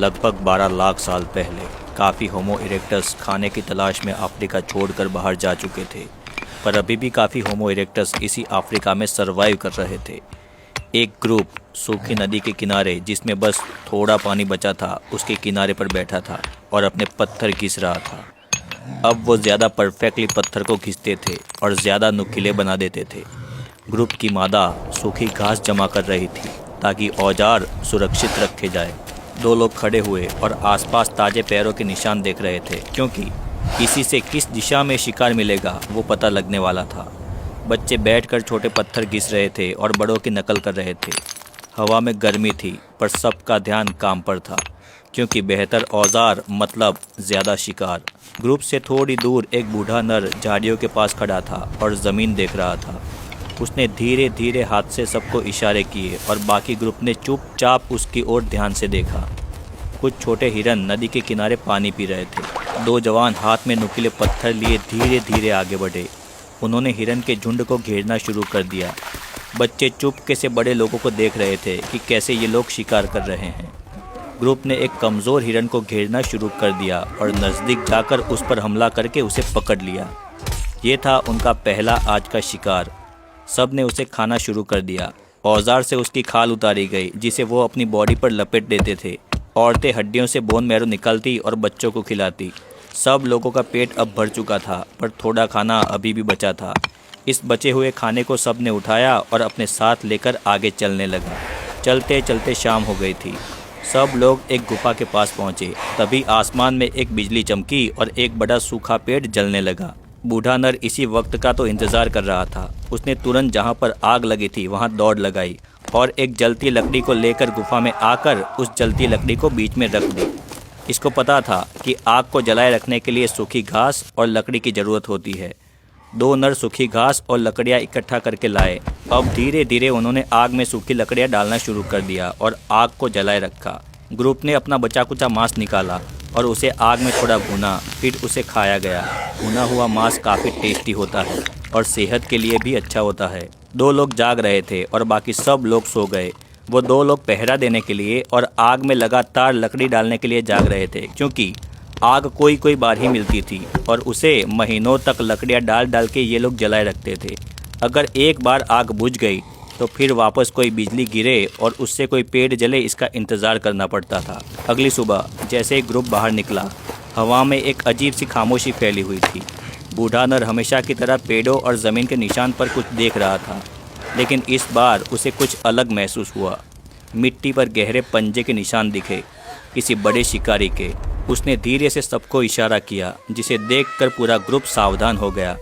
लगभग 12 लाख साल पहले काफ़ी होमो इरेक्टस खाने की तलाश में अफ्रीका छोड़कर बाहर जा चुके थे, पर अभी भी काफ़ी होमो इरेक्टस इसी अफ्रीका में सरवाइव कर रहे थे। एक ग्रुप सूखी नदी के किनारे, जिसमें बस थोड़ा पानी बचा था, उसके किनारे पर बैठा था और अपने पत्थर घिस रहा था। अब वो ज़्यादा परफेक्टली पत्थर को घिसते थे और ज़्यादा नुकीले बना देते थे। ग्रुप की मादा सूखी घास जमा कर रही थी ताकि औजार सुरक्षित रखे जाए। दो लोग खड़े हुए और आसपास ताजे पैरों के निशान देख रहे थे, क्योंकि इसी से किस दिशा में शिकार मिलेगा वो पता लगने वाला था। बच्चे बैठकर छोटे पत्थर घिस रहे थे और बड़ों की नकल कर रहे थे। हवा में गर्मी थी, पर सबका ध्यान काम पर था, क्योंकि बेहतर औजार मतलब ज़्यादा शिकार। ग्रुप से थोड़ी दूर एक बूढ़ा नर झाड़ियों के पास खड़ा था और ज़मीन देख रहा था। उसने धीरे धीरे हाथ से सबको इशारे किए और बाकी ग्रुप ने चुपचाप उसकी ओर ध्यान से देखा। कुछ छोटे हिरन नदी के किनारे पानी पी रहे थे। दो जवान हाथ में नुकीले पत्थर लिए धीरे धीरे आगे बढ़े। उन्होंने हिरन के झुंड को घेरना शुरू कर दिया। बच्चे चुपके से बड़े लोगों को देख रहे थे कि कैसे ये लोग शिकार कर रहे हैं। ग्रुप ने एक कमज़ोर हिरन को घेरना शुरू कर दिया और नज़दीक जाकर उस पर हमला करके उसे पकड़ लिया। ये था उनका पहला आज का शिकार। सब ने उसे खाना शुरू कर दिया। औजार से उसकी खाल उतारी गई, जिसे वो अपनी बॉडी पर लपेट देते थे। औरतें हड्डियों से बोन मैरो निकालती और बच्चों को खिलाती। सब लोगों का पेट अब भर चुका था, पर थोड़ा खाना अभी भी बचा था। इस बचे हुए खाने को सब ने उठाया और अपने साथ लेकर आगे चलने लगा। चलते चलते शाम हो गई थी। सब लोग एक गुफा के पास पहुंचे। तभी आसमान में एक बिजली चमकी और एक बड़ा सूखा पेड़ जलने लगा। बूढ़ा नर इसी वक्त का तो इंतज़ार कर रहा था। उसने तुरंत जहां पर आग लगी थी वहां दौड़ लगाई और एक जलती लकड़ी को लेकर गुफा में आकर उस जलती लकड़ी को बीच में रख दी। इसको पता था कि आग को जलाए रखने के लिए सूखी घास और लकड़ी की ज़रूरत होती है। दो नर सूखी घास और लकड़ियाँ इकट्ठा करके लाए। अब धीरे धीरे उन्होंने आग में सूखी लकड़ियाँ डालना शुरू कर दिया और आग को जलाए रखा। ग्रुप ने अपना बचा कुचा मांस निकाला और उसे आग में थोड़ा भुना, फिर उसे खाया गया। भुना हुआ मांस काफ़ी टेस्टी होता है और सेहत के लिए भी अच्छा होता है। दो लोग जाग रहे थे और बाकी सब लोग सो गए। वो दो लोग पहरा देने के लिए और आग में लगातार लकड़ी डालने के लिए जाग रहे थे, क्योंकि आग कोई बार ही मिलती थी और उसे महीनों तक लकड़ियाँ डाल डाल के ये लोग जलाए रखते थे। अगर एक बार आग बुझ गई तो फिर वापस कोई बिजली गिरे और उससे कोई पेड़ जले, इसका इंतज़ार करना पड़ता था। अगली सुबह जैसे ही ग्रुप बाहर निकला, हवा में एक अजीब सी खामोशी फैली हुई थी। बूढ़ा नर हमेशा की तरह पेड़ों और ज़मीन के निशान पर कुछ देख रहा था, लेकिन इस बार उसे कुछ अलग महसूस हुआ। मिट्टी पर गहरे पंजे के निशान दिखे, किसी बड़े शिकारी के। उसने धीरे से सबको इशारा किया, जिसे देखकर पूरा ग्रुप सावधान हो गया।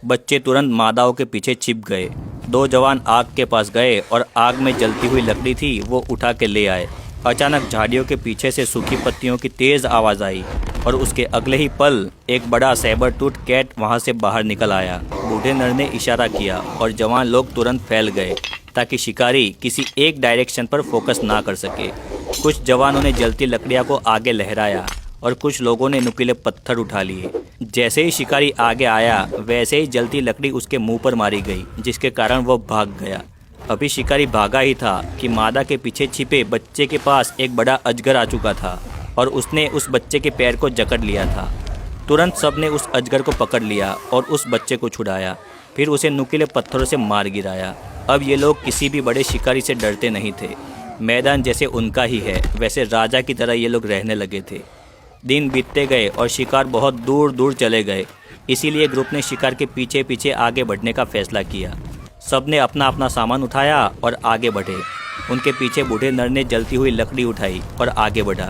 बच्चे तुरंत मादाओं के पीछे छिप गए। दो जवान आग के पास गए और आग में जलती हुई लकड़ी थी वो उठा के ले आए। अचानक झाड़ियों के पीछे से सूखी पत्तियों की तेज़ आवाज़ आई और उसके अगले ही पल एक बड़ा सैबर टूथ कैट वहां से बाहर निकल आया। बूढ़े नर ने इशारा किया और जवान लोग तुरंत फैल गए ताकि शिकारी किसी एक डायरेक्शन पर फोकस ना कर सके। कुछ जवानों ने जलती लकड़ियाँ को आगे लहराया और कुछ लोगों ने नुकीले पत्थर उठा लिए। जैसे ही शिकारी आगे आया, वैसे ही जलती लकड़ी उसके मुंह पर मारी गई, जिसके कारण वो भाग गया। अभी शिकारी भागा ही था कि मादा के पीछे छिपे बच्चे के पास एक बड़ा अजगर आ चुका था और उसने उस बच्चे के पैर को जकड़ लिया था। तुरंत सब ने उस अजगर को पकड़ लिया और उस बच्चे को छुड़ाया, फिर उसे नुकीले पत्थरों से मार गिराया। अब ये लोग किसी भी बड़े शिकारी से डरते नहीं थे। मैदान जैसे उनका ही है, वैसे राजा की तरह ये लोग रहने लगे थे। दिन बीतते गए और शिकार बहुत दूर दूर चले गए। इसीलिए ग्रुप ने शिकार के पीछे पीछे आगे बढ़ने का फैसला किया। सब ने अपना अपना सामान उठाया और आगे बढ़े। उनके पीछे बूढ़े नर ने जलती हुई लकड़ी उठाई और आगे बढ़ा।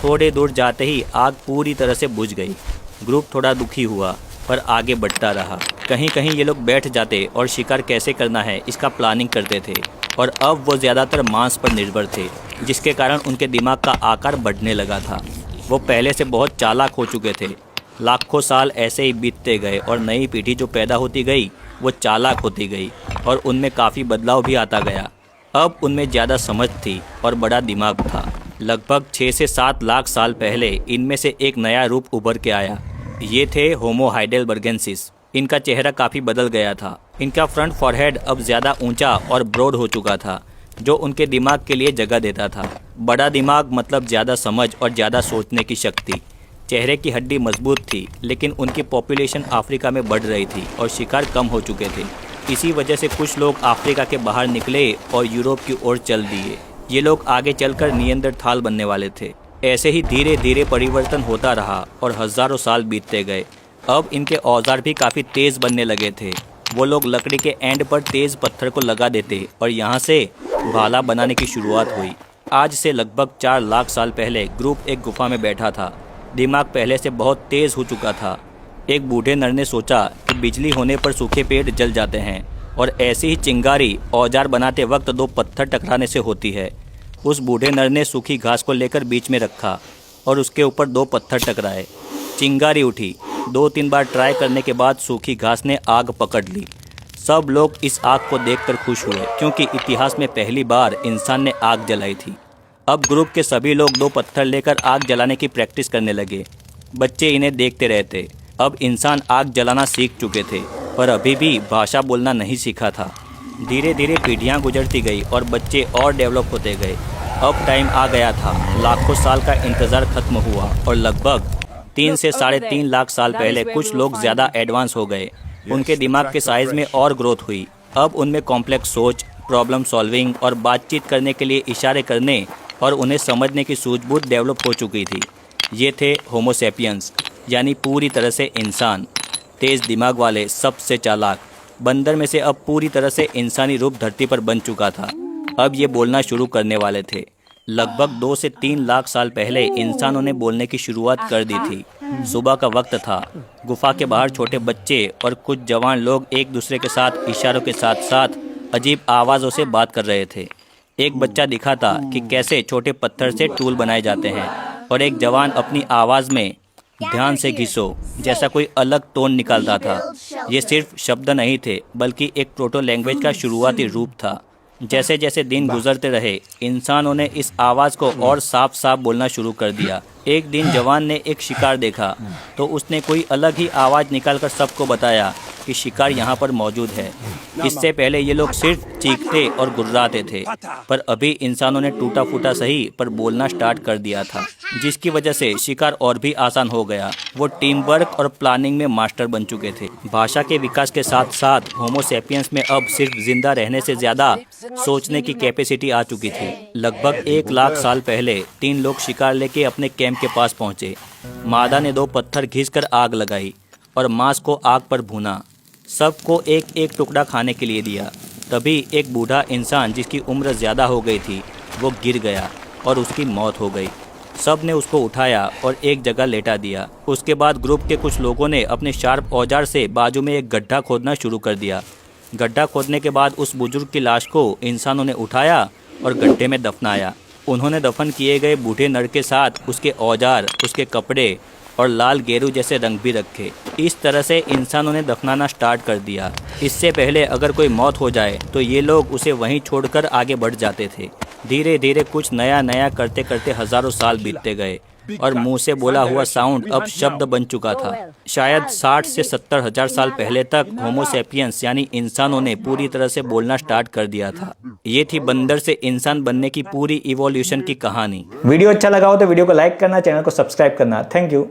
थोड़े दूर जाते ही आग पूरी तरह से बुझ गई। ग्रुप थोड़ा दुखी हुआ, पर आगे बढ़ता रहा। कहीं कहीं ये लोग बैठ जाते और शिकार कैसे करना है इसका प्लानिंग करते थे, और अब वो ज़्यादातर मांस पर निर्भर थे, जिसके कारण उनके दिमाग का आकार बढ़ने लगा था। वो पहले से बहुत चालाक हो चुके थे। लाखों साल ऐसे ही बीतते गए और नई पीढ़ी जो पैदा होती गई वो चालाक होती गई और उनमें काफ़ी बदलाव भी आता गया। अब उनमें ज़्यादा समझ थी और बड़ा दिमाग था। लगभग 6 से 7 लाख साल पहले इनमें से एक नया रूप उभर के आया। ये थे होमो हाइडेलबर्गेंसिस। इनका चेहरा काफ़ी बदल गया था। इनका फ्रंट फॉरहेड अब ज़्यादा ऊंचा और ब्रॉड हो चुका था, जो उनके दिमाग के लिए जगह देता था। बड़ा दिमाग मतलब ज़्यादा समझ और ज़्यादा सोचने की शक्ति। चेहरे की हड्डी मजबूत थी, लेकिन उनकी पॉपुलेशन अफ्रीका में बढ़ रही थी और शिकार कम हो चुके थे। इसी वजह से कुछ लोग अफ्रीका के बाहर निकले और यूरोप की ओर चल दिए। ये लोग आगे चलकर नियंदरथाल बनने वाले थे। ऐसे ही धीरे धीरे परिवर्तन होता रहा और हज़ारों साल बीतते गए। अब इनके औजार भी काफ़ी तेज़ बनने लगे थे। वो लोग लकड़ी के एंड पर तेज़ पत्थर को लगा देते और यहाँ से भाला बनाने की शुरुआत हुई। आज से लगभग 4 लाख साल पहले ग्रुप एक गुफा में बैठा था। दिमाग पहले से बहुत तेज़ हो चुका था। एक बूढ़े नर ने सोचा कि बिजली होने पर सूखे पेड़ जल जाते हैं और ऐसी ही चिंगारी औजार बनाते वक्त 2 पत्थर टकराने से होती है। उस बूढ़े नर ने सूखी घास को लेकर बीच में रखा और उसके ऊपर 2 पत्थर टकराए। चिंगारी उठी। 2-3 बार ट्राई करने के बाद सूखी घास ने आग पकड़ ली। सब लोग इस आग को देखकर खुश हुए, क्योंकि इतिहास में पहली बार इंसान ने आग जलाई थी। अब ग्रुप के सभी लोग 2 पत्थर लेकर आग जलाने की प्रैक्टिस करने लगे। बच्चे इन्हें देखते रहते। अब इंसान आग जलाना सीख चुके थे, पर अभी भी भाषा बोलना नहीं सीखा था। धीरे धीरे पीढ़ियाँ गुजरती गई और बच्चे और डेवलप होते गए। अब टाइम आ गया था। लाखों साल का इंतज़ार खत्म हुआ और लगभग 3 से 3.5 लाख साल पहले कुछ लोग ज़्यादा एडवांस हो गए। उनके दिमाग के साइज़ में और ग्रोथ हुई। अब उनमें कॉम्प्लेक्स सोच, प्रॉब्लम सॉल्विंग और बातचीत करने के लिए इशारे करने और उन्हें समझने की सूझबूझ डेवलप हो चुकी थी। ये थे होमो सैपियंस, यानी पूरी तरह से इंसान। तेज़ दिमाग वाले, सबसे चालाक। बंदर में से अब पूरी तरह से इंसानी रूप धरती पर बन चुका था। अब ये बोलना शुरू करने वाले थे। लगभग 2 से 3 लाख साल पहले इंसानों ने बोलने की शुरुआत कर दी थी। सुबह का वक्त था। गुफा के बाहर छोटे बच्चे और कुछ जवान लोग एक दूसरे के साथ इशारों के साथ साथ अजीब आवाज़ों से बात कर रहे थे। एक बच्चा दिखा था कि कैसे छोटे पत्थर से टूल बनाए जाते हैं और एक जवान अपनी आवाज़ में ध्यान से घिसो जैसा कोई अलग टोन निकालता था। ये सिर्फ शब्द नहीं थे, बल्कि एक प्रोटो लैंग्वेज का शुरुआती रूप था। जैसे जैसे दिन गुजरते रहे, इंसानों ने इस आवाज़ को और साफ साफ बोलना शुरू कर दिया। एक दिन जवान ने एक शिकार देखा, तो उसने कोई अलग ही आवाज़ निकालकर सबको बताया कि शिकार यहाँ पर मौजूद है। इससे पहले ये लोग सिर्फ चीखते और गुर्राते थे, पर अभी इंसानों ने टूटा फूटा सही पर बोलना स्टार्ट कर दिया था, जिसकी वजह से शिकार और भी आसान हो गया। वो टीम वर्क और प्लानिंग में मास्टर बन चुके थे। भाषा के विकास के साथ साथ होमो सैपियंस में अब सिर्फ जिंदा रहने से ज़्यादा सोचने की कैपेसिटी आ चुकी थी। लगभग 1 लाख साल पहले 3 लोग शिकार लेके अपने कैंप के पास पहुंचे। मादा ने 2 पत्थर घिसकर आग लगाई और मांस को आग पर भूना। सबको एक एक टुकड़ा खाने के लिए दिया। तभी एक बूढ़ा इंसान, जिसकी उम्र ज़्यादा हो गई थी, वो गिर गया और उसकी मौत हो गई। सब ने उसको उठाया और एक जगह लेटा दिया। उसके बाद ग्रुप के कुछ लोगों ने अपने शार्प औजार से बाजू में एक गड्ढा खोदना शुरू कर दिया। गड्ढा खोदने के बाद उस बुजुर्ग की लाश को इंसानों ने उठाया और गड्ढे में दफनाया। उन्होंने दफन किए गए बूढ़े नर के साथ उसके औजार, उसके कपड़े और लाल गेरू जैसे रंग भी रखे। इस तरह से इंसानों ने दफनाना स्टार्ट कर दिया। इससे पहले अगर कोई मौत हो जाए तो ये लोग उसे वहीं छोड़कर आगे बढ़ जाते थे। धीरे धीरे कुछ नया नया करते करते हज़ारों साल बीतते गए और मुंह से बोला हुआ साउंड अब शब्द बन चुका था। शायद 60 से 70 हजार साल पहले तक होमो सैपियंस यानी इंसानों ने पूरी तरह से बोलना स्टार्ट कर दिया था। ये थी बंदर से इंसान बनने की पूरी इवोल्यूशन की कहानी। वीडियो अच्छा लगा हो तो वीडियो को लाइक करना, चैनल को सब्सक्राइब करना। Thank you.